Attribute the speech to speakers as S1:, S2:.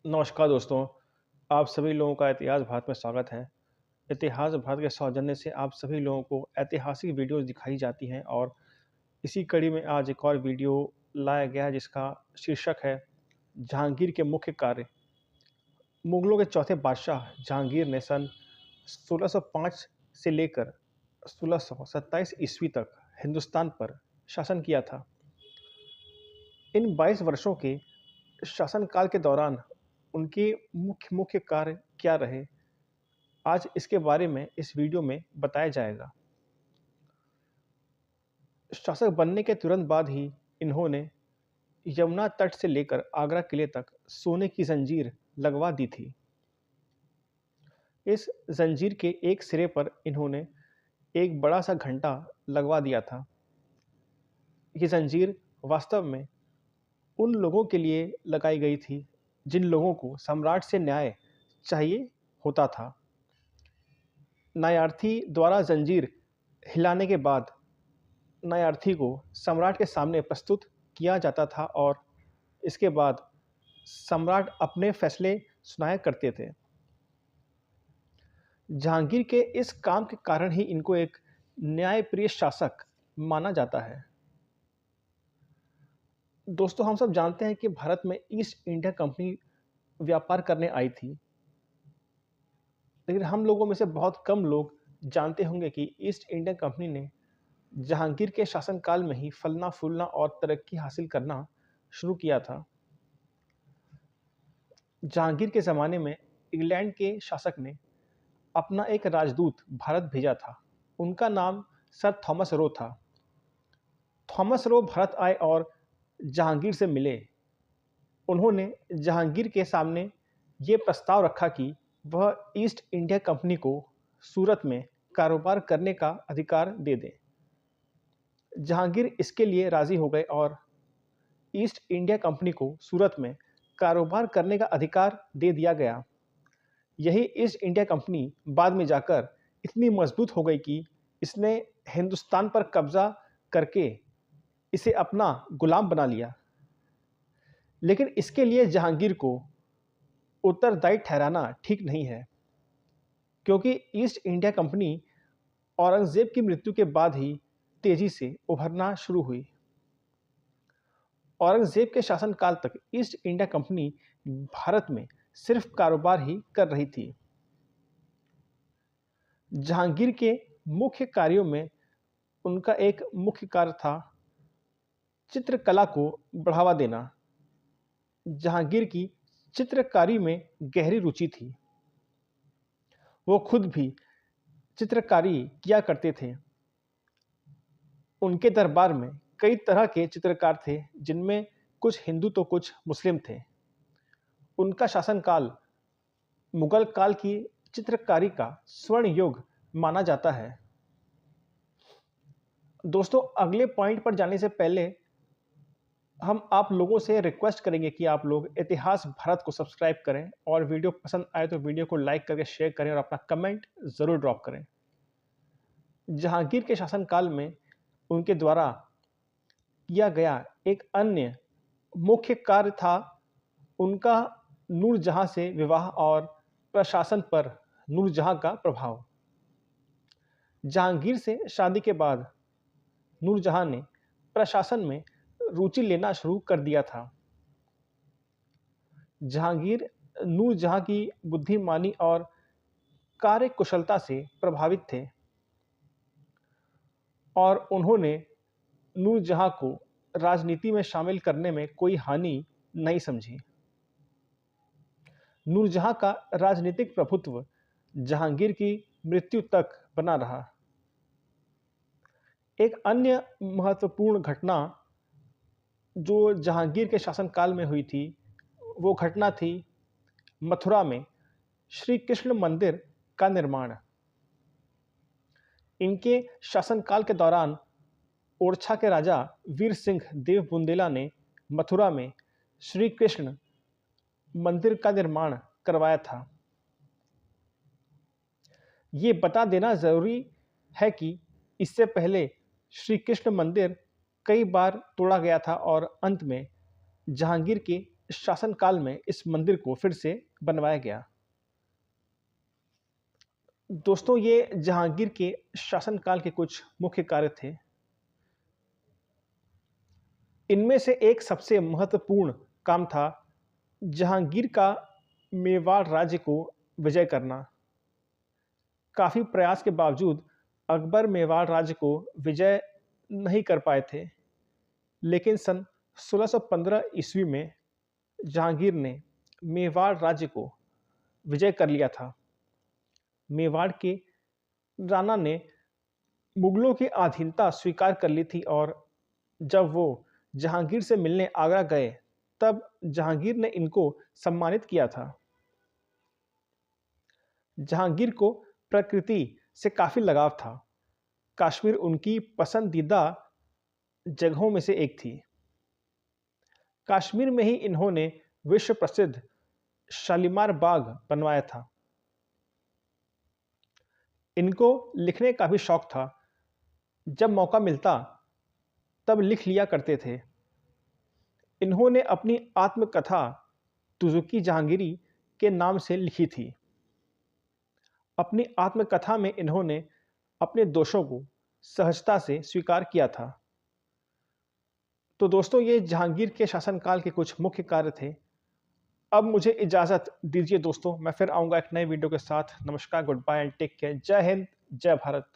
S1: नमस्कार दोस्तों, आप सभी लोगों का इतिहास भारत में स्वागत है। इतिहास भारत के सौजन्य से आप सभी लोगों को ऐतिहासिक वीडियोज़ दिखाई जाती हैं और इसी कड़ी में आज एक और वीडियो लाया गया है जिसका शीर्षक है जहांगीर के मुख्य कार्य। मुगलों के चौथे बादशाह जहांगीर ने सन 1605 से लेकर 1627 ईस्वी तक हिंदुस्तान पर शासन किया था। इन 22 वर्षों के शासनकाल के दौरान उनके मुख्य मुख्य कार्य क्या रहे, आज इसके बारे में इस वीडियो में बताया जाएगा। शासक बनने के तुरंत बाद ही इन्होंने यमुना तट से लेकर आगरा किले तक सोने की जंजीर लगवा दी थी। इस जंजीर के एक सिरे पर इन्होंने एक बड़ा सा घंटा लगवा दिया था। ये जंजीर वास्तव में उन लोगों के लिए लगाई गई थी जिन लोगों को सम्राट से न्याय चाहिए होता था। न्यायार्थी द्वारा जंजीर हिलाने के बाद न्यायार्थी को सम्राट के सामने प्रस्तुत किया जाता था और इसके बाद सम्राट अपने फैसले सुनाया करते थे। जहांगीर के इस काम के कारण ही इनको एक न्यायप्रिय शासक माना जाता है। दोस्तों, हम सब जानते हैं कि भारत में ईस्ट इंडिया कंपनी व्यापार करने आई थी, लेकिन हम लोगों में से बहुत कम लोग जानते होंगे कि ईस्ट इंडिया कंपनी ने जहांगीर के शासनकाल में ही फलना फूलना और तरक्की हासिल करना शुरू किया था। जहांगीर के ज़माने में इंग्लैंड के शासक ने अपना एक राजदूत भारत भेजा था। उनका नाम सर थॉमस रो था। थॉमस रो भारत आए और जहांगीर से मिले। उन्होंने जहांगीर के सामने ये प्रस्ताव रखा कि वह ईस्ट इंडिया कंपनी को सूरत में कारोबार करने का अधिकार दे दें। जहांगीर इसके लिए राज़ी हो गए और ईस्ट इंडिया कंपनी को सूरत में कारोबार करने का अधिकार दे दिया गया। यही ईस्ट इंडिया कंपनी बाद में जाकर इतनी मजबूत हो गई कि इसने हिंदुस्तान पर कब्जा करके इसे अपना गुलाम बना लिया। लेकिन इसके लिए जहांगीर को उत्तरदायी ठहराना ठीक नहीं है, क्योंकि ईस्ट इंडिया कंपनी औरंगजेब की मृत्यु के बाद ही तेजी से उभरना शुरू हुई। औरंगजेब के शासनकाल तक ईस्ट इंडिया कंपनी भारत में सिर्फ कारोबार ही कर रही थी। जहांगीर के मुख्य कार्यों में उनका एक मुख्य कार्य था चित्रकला को बढ़ावा देना। जहांगीर की चित्रकारी में गहरी रुचि थी। वो खुद भी चित्रकारी किया करते थे। उनके दरबार में कई तरह के चित्रकार थे, जिनमें कुछ हिंदू तो कुछ मुस्लिम थे। उनका शासनकाल मुगल काल की चित्रकारी का स्वर्ण युग माना जाता है। दोस्तों, अगले पॉइंट पर जाने से पहले हम आप लोगों से रिक्वेस्ट करेंगे कि आप लोग इतिहास भारत को सब्सक्राइब करें और वीडियो पसंद आए तो वीडियो को लाइक करके शेयर करें और अपना कमेंट ज़रूर ड्रॉप करें। जहांगीर के शासनकाल में उनके द्वारा किया गया एक अन्य मुख्य कार्य था उनका नूरजहां से विवाह और प्रशासन पर नूरजहां का प्रभाव। जहांगीर से शादी के बाद नूरजहां ने प्रशासन में रुचि लेना शुरू कर दिया था। जहांगीर नूरजहां की बुद्धिमानी और कार्यकुशलता से प्रभावित थे और उन्होंने नूरजहां को राजनीति में शामिल करने में कोई हानि नहीं समझी। नूरजहां का राजनीतिक प्रभुत्व जहांगीर की मृत्यु तक बना रहा। एक अन्य महत्वपूर्ण घटना जो जहांगीर के शासनकाल में हुई थी, वो घटना थी मथुरा में श्री कृष्ण मंदिर का निर्माण। इनके शासनकाल के दौरान ओरछा के राजा वीर सिंह देव बुंदेला ने मथुरा में श्री कृष्ण मंदिर का निर्माण करवाया था। ये बता देना जरूरी है कि इससे पहले श्री कृष्ण मंदिर कई बार तोड़ा गया था और अंत में जहांगीर के शासनकाल में इस मंदिर को फिर से बनवाया गया। दोस्तों, ये जहांगीर के शासनकाल के कुछ मुख्य कार्य थे। इनमें से एक सबसे महत्वपूर्ण काम था जहांगीर का मेवाड़ राज्य को विजय करना। काफ़ी प्रयास के बावजूद अकबर मेवाड़ राज्य को विजय नहीं कर पाए थे, लेकिन सन 1615 ईस्वी में जहांगीर ने मेवाड़ राज्य को विजय कर लिया था। मेवाड़ के राणा ने मुगलों की अधीनता स्वीकार कर ली थी और जब वो जहांगीर से मिलने आगरा गए, तब जहांगीर ने इनको सम्मानित किया था। जहांगीर को प्रकृति से काफ़ी लगाव था। कश्मीर उनकी पसंदीदा जगहों में से एक थी। कश्मीर में ही इन्होंने विश्व प्रसिद्ध शालीमार बाग बनवाया था। इनको लिखने का भी शौक था। जब मौका मिलता तब लिख लिया करते थे। इन्होंने अपनी आत्मकथा तुजुकी जहांगीरी के नाम से लिखी थी। अपनी आत्मकथा में इन्होंने अपने दोषों को सहजता से स्वीकार किया था। तो दोस्तों, ये जहांगीर के शासनकाल के कुछ मुख्य कार्य थे। अब मुझे इजाज़त दीजिए दोस्तों, मैं फिर आऊँगा एक नए वीडियो के साथ। नमस्कार, good bye and take care. जय हिंद, जय भारत।